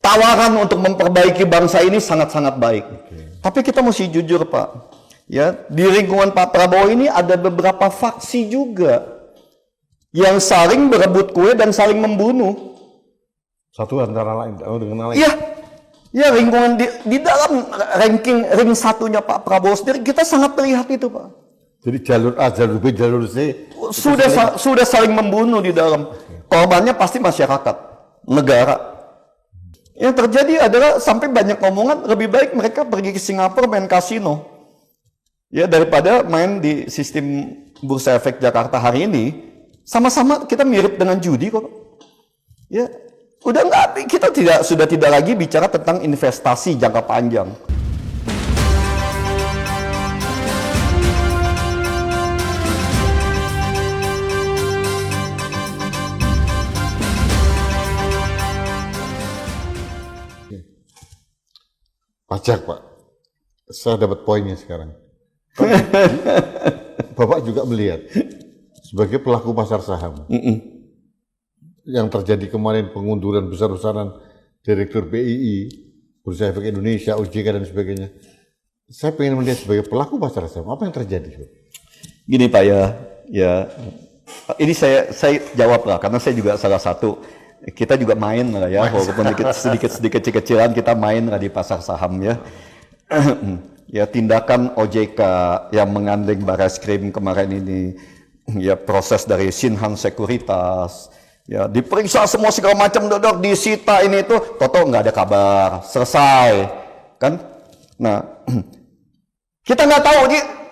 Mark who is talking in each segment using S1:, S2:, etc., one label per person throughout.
S1: tawaran untuk memperbaiki bangsa ini sangat-sangat baik. Tapi kita mesti jujur, Pak. Ya, di lingkungan Pak Prabowo ini ada beberapa faksi juga yang saling berebut kue dan saling membunuh.
S2: Satu antara lain dengan lain.
S1: Iya. Ya, lingkungan di dalam ranking ring satunya Pak Prabowo sendiri kita sangat terlihat itu, Pak.
S2: Jadi jalur A, jalur B, jalur C
S1: sudah saling membunuh di dalam. Korbannya pasti masyarakat, negara. Yang terjadi adalah sampai banyak omongan lebih baik mereka pergi ke Singapura main kasino. Ya, daripada main di sistem Bursa Efek Jakarta hari ini. Sama-sama kita mirip dengan judi kok. Ya, udah enggak, kita sudah tidak lagi bicara tentang investasi jangka panjang.
S2: Pajak, Pak. Saya dapat poinnya sekarang. Bapak juga melihat sebagai pelaku pasar saham yang terjadi kemarin, pengunduran besar-besaran Direktur BII, Bursa Efek Indonesia, OJK dan sebagainya. Saya ingin melihat sebagai pelaku pasar saham, apa yang terjadi?
S1: Gini Pak ya ini saya jawab lah, karena saya juga salah satu, kita juga main lah ya, walaupun sedikit kecil-kecilan kita main lah di pasar saham ya. Ya, tindakan OJK yang mengandeng Barreskrim kemarin ini, ya proses dari Sinhan Sekuritas, ya diperiksa semua segala macam, dodok disita ini itu, toto nggak ada kabar, selesai kan. Nah, kita nggak tahu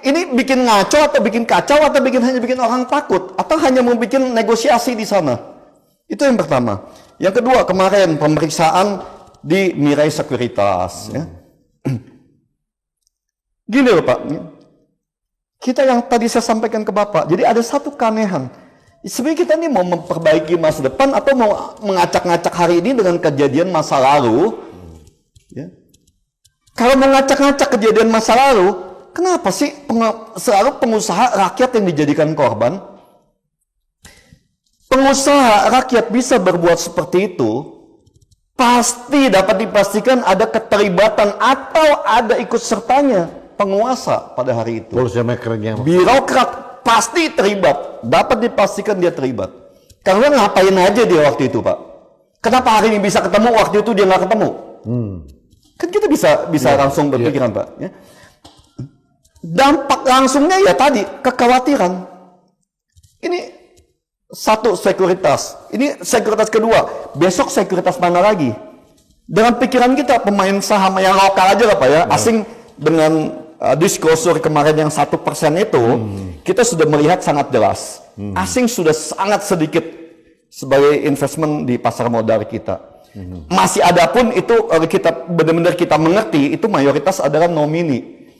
S1: ini bikin ngaco atau bikin kacau atau hanya bikin orang takut atau hanya mau bikin negosiasi di sana. Itu yang pertama. Yang kedua, kemarin pemeriksaan di Mirai Sekuritas. Ya. Gini loh Pak, kita yang tadi saya sampaikan ke Bapak, jadi ada satu keanehan. Sebenarnya kita ini mau memperbaiki masa depan atau mau mengacak-ngacak hari ini dengan kejadian masa lalu. Ya. Kalau mengacak-ngacak kejadian masa lalu, kenapa sih selalu pengusaha rakyat yang dijadikan korban? Pengusaha rakyat bisa berbuat seperti itu, pasti dapat dipastikan ada keterlibatan atau ada ikut sertanya penguasa pada hari itu. Birokrat pasti terlibat, dapat dipastikan dia terlibat. Karena ngapain aja dia waktu itu, Pak? Kenapa hari ini bisa ketemu, waktu itu dia nggak ketemu? Kan kita bisa langsung berpikiran, Pak. Ya. Dampak langsungnya ya tadi, kekhawatiran. Ini satu, sekuritas. Ini sekuritas kedua. Besok sekuritas mana lagi? Dengan pikiran kita, pemain saham yang lokal aja lah Pak ya. Asing dengan disklosur kemarin yang 1% itu, kita sudah melihat sangat jelas. Asing sudah sangat sedikit sebagai investment di pasar modal kita. Masih ada pun itu kita benar-benar kita mengerti, itu mayoritas adalah nomini.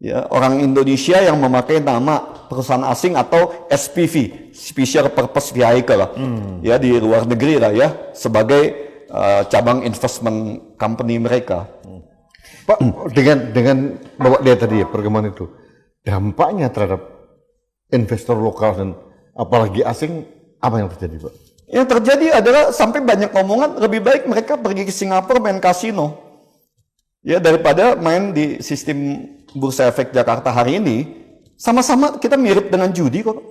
S1: Ya, orang Indonesia yang memakai nama perusahaan asing atau SPV, Special Purpose Vehicle, ya di luar negeri lah ya, sebagai cabang investment company mereka.
S2: Pak, dengan Bapak lihat tadi ya perkembangan itu, dampaknya terhadap investor lokal dan apalagi asing, apa yang terjadi, Pak?
S1: Yang terjadi adalah sampai banyak omongan lebih baik mereka pergi ke Singapura main kasino, ya daripada main di sistem Bursa Efek Jakarta hari ini. Sama-sama kita mirip dengan judi kok.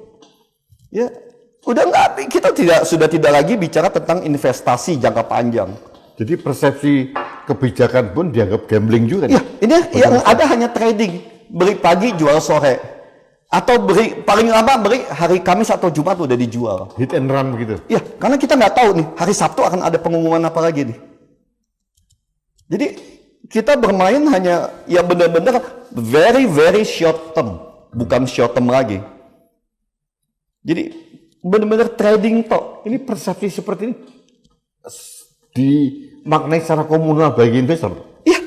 S1: Ya, udah enggak, kita sudah tidak lagi bicara tentang investasi jangka panjang.
S2: Jadi persepsi kebijakan pun dianggap gambling juga.
S1: Ya, ini yang ada hanya trading, beli pagi jual sore, atau beli paling lama beli hari Kamis atau Jumat udah dijual.
S2: Hit and run begitu.
S1: Ya, karena kita nggak tahu nih hari Sabtu akan ada pengumuman apa lagi nih. Jadi kita bermain hanya ya benar-benar very short term, bukan short term lagi. Jadi benar-benar trading toh.
S2: Ini persepsi seperti ini dimaknai secara komunal bagi investor.
S1: Ya,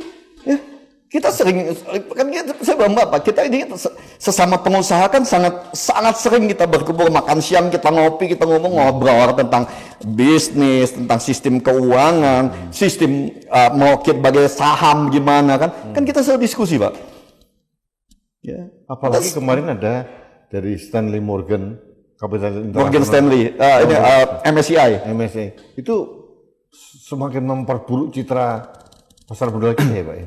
S1: kita sering kan saya bilang Bapak, kita ini sesama pengusaha kan sangat sering kita berkumpul, makan siang, kita ngopi, kita ngobrol tentang bisnis, tentang sistem keuangan, sistem market bagai saham gimana kan kita selalu diskusi Pak.
S2: Ya, apalagi kemarin ada dari Stanley Morgan, Capital
S1: Morgan Stanley, MSCI
S2: itu semakin memperburuk citra pasar modal kita ya Pak ya?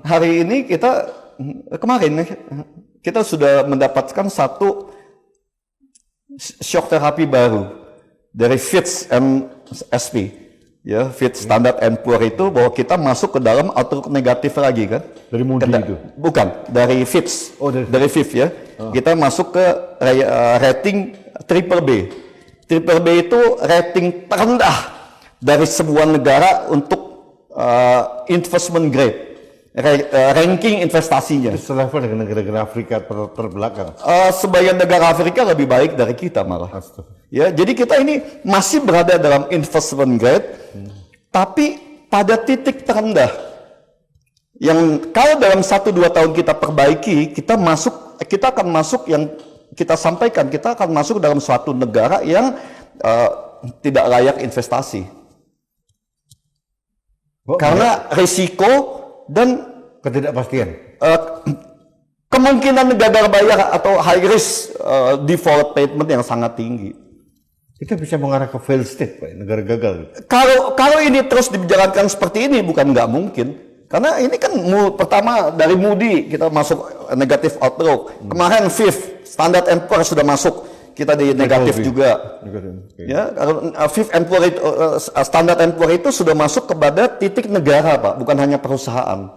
S1: Hari ini kemarin kita sudah mendapatkan satu shock terapi baru dari Fitch and SP. Ya, Fitch Standard & Poor itu bahwa kita masuk ke dalam outlook negatif lagi kan?
S2: Dari Moody itu?
S1: Bukan, dari Fitch.
S2: Oh,
S1: dari Fitch ya. Kita masuk ke rating triple B. Triple B itu rating terendah dari sebuah negara untuk investment grade. Ranking investasinya.
S2: Itu selevel dengan negara-negara Afrika terbelakang.
S1: Sebagian negara Afrika lebih baik dari kita malah. Ya, jadi kita ini masih berada dalam investment grade, tapi pada titik terendah. Yang kalau dalam 1-2 tahun kita perbaiki, kita akan masuk yang kita sampaikan, kita akan masuk dalam suatu negara yang tidak layak investasi. Karena risiko dan
S2: ketidakpastian.
S1: Kemungkinan gagal bayar atau high risk default payment yang sangat tinggi.
S2: Kita bisa mengarah ke fail state, Pak, negara gagal.
S1: Kalau ini terus dijalankan seperti ini bukan nggak mungkin. Karena ini kan pertama dari Moody kita masuk negatif outlook. Kemarin Fifth Standard & Poor sudah masuk, kita di negatif juga. Ya, Fifth and Poor itu, Standard & Poor itu sudah masuk kepada titik negara, Pak, bukan hanya perusahaan.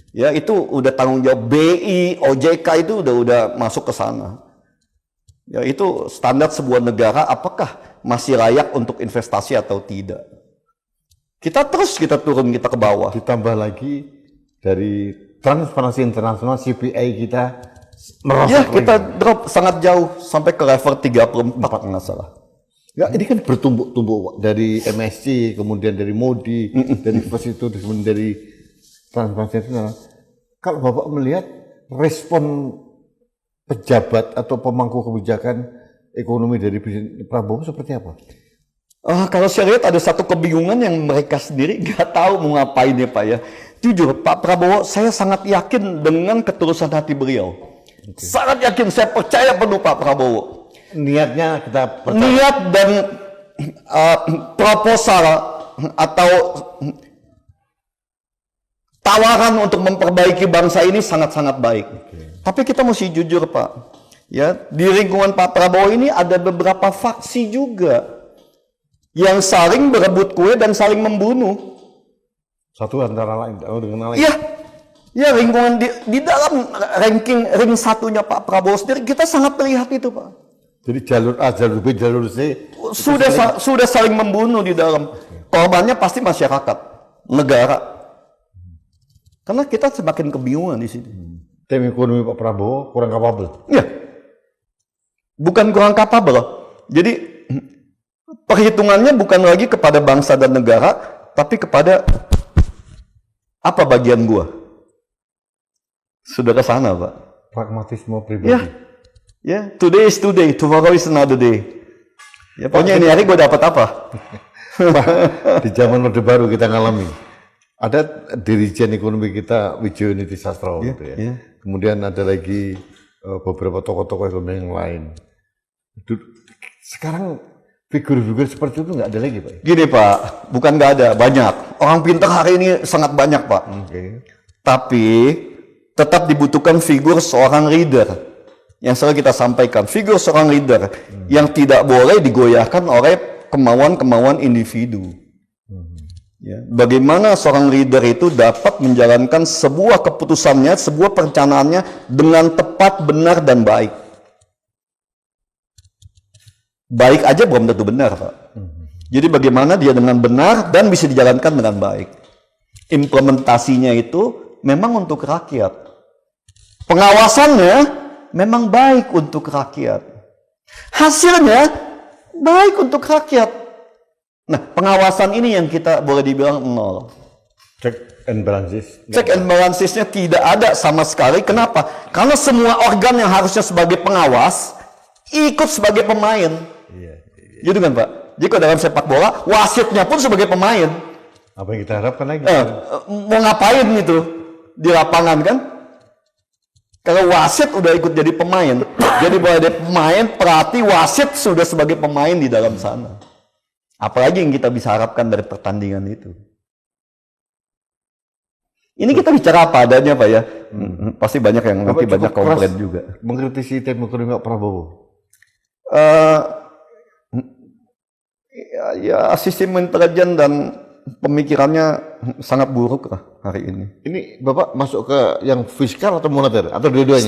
S1: Ya, itu udah tanggung jawab BI, OJK itu udah masuk ke sana. Ya, itu standar sebuah negara apakah masih layak untuk investasi atau tidak. Kita turun, kita ke bawah.
S2: Ditambah lagi dari Transparansi Internasional CPI kita merosot.
S1: Ya, kita drop sangat jauh sampai ke level 34 nggak salah.
S2: Ya, ini kan bertumbuk-tumbuk dari MSC, kemudian dari Moody, dari Fitch itu, kemudian dari Transparansi Internasional. Kalau Bapak melihat respon pejabat atau pemangku kebijakan ekonomi dari Prabowo seperti apa?
S1: Kalau saya lihat ada satu kebingungan yang mereka sendiri nggak tahu mau ngapain ya Pak ya. Jujur Pak Prabowo, saya sangat yakin dengan ketulusan hati beliau. Sangat yakin, saya percaya penuh Pak Prabowo.
S2: Niatnya kita percaya.
S1: Niat dan proposal atau tawaran untuk memperbaiki bangsa ini sangat-sangat baik. Tapi kita mesti jujur Pak, ya di lingkungan Pak Prabowo ini ada beberapa faksi juga yang saling berebut kue dan saling membunuh.
S2: Satu antara lain dengan lain.
S1: Iya, ya lingkungan di dalam ring satunya Pak Prabowo sendiri kita sangat melihat itu Pak.
S2: Jadi jalur A, jalur B, jalur C
S1: sudah saling membunuh di dalam. Korbannya pasti masyarakat, negara. Karena kita semakin kebingungan di sini.
S2: Tim ekonomi Pak Prabowo kurang kapabel.
S1: Iya. Bukan kurang kapabel. Jadi perhitungannya bukan lagi kepada bangsa dan negara, tapi kepada apa bagian gua. Sudah ke sana, Pak.
S2: Pragmatisme pribadi.
S1: Ya, today is today, tomorrow is another day. Ya, pokoknya ini hari gua dapat apa?
S2: Pak, di zaman Orde Baru kita ngalami. Ada dirijen ekonomi kita Widjo Niti Sastro gitu ya. Kemudian ada lagi beberapa tokoh-tokoh ekonomi yang lain. Sekarang figur-figur seperti itu nggak ada lagi Pak?
S1: Gini Pak, bukan nggak ada, banyak. Orang pintar hari ini sangat banyak Pak. Tapi tetap dibutuhkan figur seorang leader. Yang selalu kita sampaikan, figur seorang leader yang tidak boleh digoyahkan oleh kemauan-kemauan individu. Ya, bagaimana seorang leader itu dapat menjalankan sebuah keputusannya, sebuah perencanaannya dengan tepat, benar, dan baik. Baik aja belum tentu benar, Pak. Jadi bagaimana dia dengan benar dan bisa dijalankan dengan baik. Implementasinya itu memang untuk rakyat. Pengawasannya memang baik untuk rakyat. Hasilnya baik untuk rakyat. Nah, pengawasan ini yang kita boleh dibilang nol.
S2: Check and balances.
S1: Check and balancesnya tidak ada sama sekali. Kenapa? Karena semua organ yang harusnya sebagai pengawas ikut sebagai pemain. Gitu kan Pak? Jika dalam sepak bola, wasitnya pun sebagai pemain.
S2: Apa yang kita harapkan lagi?
S1: Mau ngapain gitu di lapangan kan? Kalau wasit udah ikut jadi pemain, jadi boleh ada pemain, pelatih, wasit sudah sebagai pemain di dalam sana. Apalagi yang kita bisa harapkan dari pertandingan itu. Ini kita bicara apa adanya Pak ya. Pasti banyak yang nanti
S2: Bapak
S1: banyak
S2: cukup keras
S1: komplain juga.
S2: mengkritisi tim ekonomi Pak Prabowo.
S1: Ya sistem intelijen dan pemikirannya sangat buruk lah hari ini.
S2: Ini Bapak masuk ke yang fiskal atau moneter atau dua-duanya?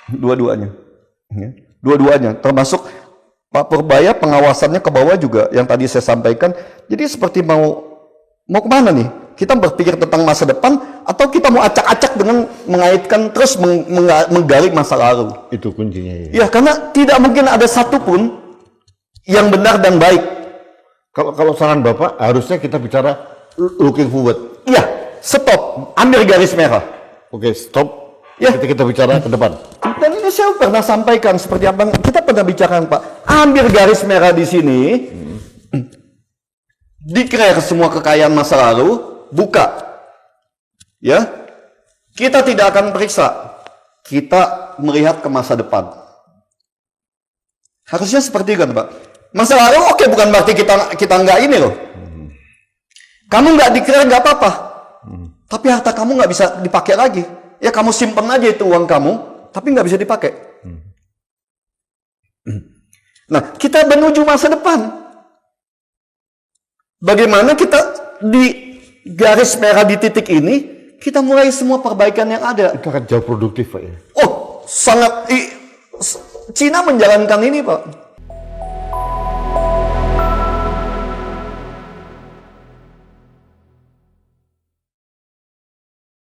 S1: Dua-duanya. Ya. Dua-duanya. Termasuk Pak Purbaya pengawasannya ke bawah juga yang tadi saya sampaikan. Jadi seperti mau kemana nih? Kita berpikir tentang masa depan atau kita mau acak-acak dengan mengaitkan terus menggali masa lalu?
S2: Itu kuncinya. Ya.
S1: Ya karena tidak mungkin ada satupun yang benar dan baik.
S2: Kalau saran Bapak harusnya kita bicara looking forward.
S1: Iya, stop, ambil garis merah.
S2: Oke, stop.
S1: Ya.
S2: Kita bicara ke depan.
S1: Dan ini saya pernah sampaikan seperti apa kita pernah bicarakan Pak. Ambil garis merah di sini, declare semua kekayaan masa lalu, buka. Ya, kita tidak akan periksa. Kita melihat ke masa depan. Harusnya seperti itu kan Pak. Masa lalu oke, bukan berarti kita nggak ini loh. Kamu nggak declare nggak apa-apa. Tapi harta kamu nggak bisa dipakai lagi. Ya kamu simpen aja itu uang kamu, tapi nggak bisa dipakai. Nah, kita menuju masa depan. Bagaimana kita di garis merah di titik ini, kita mulai semua perbaikan yang ada.
S2: Itu akan jauh produktif Pak ya.
S1: Oh, sangat. Cina menjalankan ini Pak.